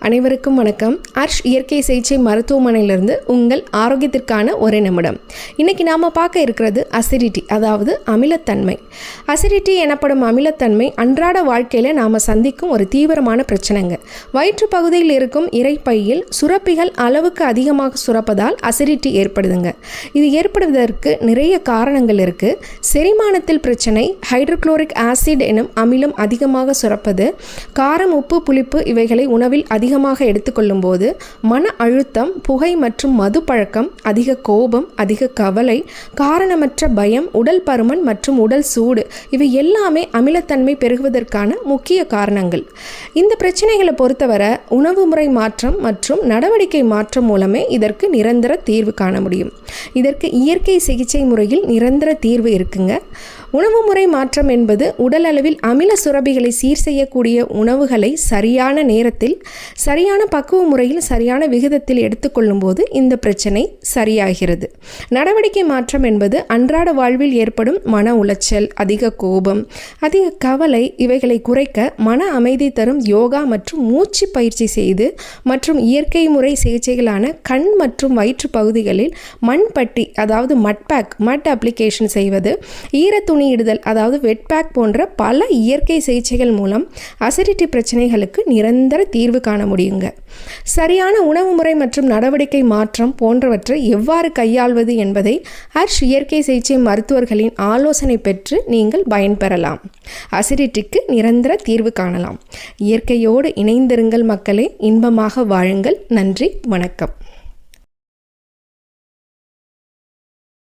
அனைவருக்கும் வணக்கம். அர்ஷ் இயற்கை சிகிச்சை மருத்துவமனையிலிருந்து உங்கள் ஆரோக்கியத்திற்கான ஒரு நிமிடம். இன்றைக்கி நாம் பார்க்க இருக்கிறது அசிடிட்டி, அதாவது அமிலத்தன்மை. அசிடிட்டி எனப்படும் அமிலத்தன்மை அன்றாட வாழ்க்கையில் நாம் சந்திக்கும் ஒரு தீவிரமான பிரச்சனைங்க. வயிற்று பகுதியில் இருக்கும் இரைப்பையில் சுரப்பிகள் அளவுக்கு அதிகமாக சுரப்பதால் அசிடிட்டி ஏற்படுதுங்க. இது ஏற்படுவதற்கு நிறைய காரணங்கள் இருக்குது. செரிமானத்தில் பிரச்சனை, ஹைட்ரோக்ளோரிக் ஆசிட் எனும் அமிலம் அதிகமாக சுரப்பது, காரம், உப்பு, புளிப்பு இவைகளை உணவில் அதிகமாக எடுத்துக்கொள்ளும் போது மன அழுத்தம், புகை மற்றும் மது பழக்கம், அதிக கோபம், அதிக கவலை, காரணமற்ற பயம், உடல் பருமன் மற்றும் உடல் சூடு இவை எல்லாமே அமிலத்தன்மை பெருகுவதற்கான முக்கிய காரணங்கள். இந்த பிரச்சனைகளை பொறுத்தவரை உணவு முறை மாற்றம் மற்றும் நடவடிக்கை மாற்றம் மூலமே இதற்கு நிரந்தர தீர்வு காண முடியும். இதற்கு இயற்கை சிகிச்சை முறையில் நிரந்தர தீர்வு இருக்குங்க. உணவு முறை மாற்றம் என்பது உடல் அளவில் அமில சுரபிகளை சீர் செய்யக்கூடிய உணவுகளை சரியான நேரத்தில், சரியான பக்குவ முறையில், சரியான விகிதத்தில் எடுத்துக்கொள்ளும் போது இந்த பிரச்சனை சரியாகிறது. நடவடிக்கை மாற்றம் என்பது அன்றாட வாழ்வில் ஏற்படும் மன உளைச்சல், அதிக கோபம், அதிக கவலை இவைகளை குறைக்க மன அமைதி தரும் யோகா மற்றும் மூச்சு பயிற்சி செய்து மற்றும் இயற்கை முறை சிகிச்சைகளான கண் மற்றும் வயிற்று பகுதிகளில் மண்பட்டி, அதாவது மட் அப்ளிகேஷன் செய்வது, ஈரத்துணி இடுதல், அதாவது வெட் பேக் போன்ற பல இயற்கை சிகிச்சைகள் மூலம் அசிடிட்டி பிரச்சனைகளுக்கு நிரந்தர தீர்வு காண முடியுங்க. சரியான உணவு முறை மற்றும் நடவடிக்கை மாற்றம் போன்றவற்றை எவ்வாறு கையாள்வது என்பதை அர்ஷ் இயற்கை சிகிச்சை மருத்துவர்களின் ஆலோசனை பெற்று நீங்கள் பயன்பெறலாம். அசிடிட்டிக்கு நிரந்தர தீர்வு காணலாம். இயற்கையோடு இணைந்திருங்கள் மக்களே. இன்பமாக வாழுங்கள். நன்றி, வணக்கம்.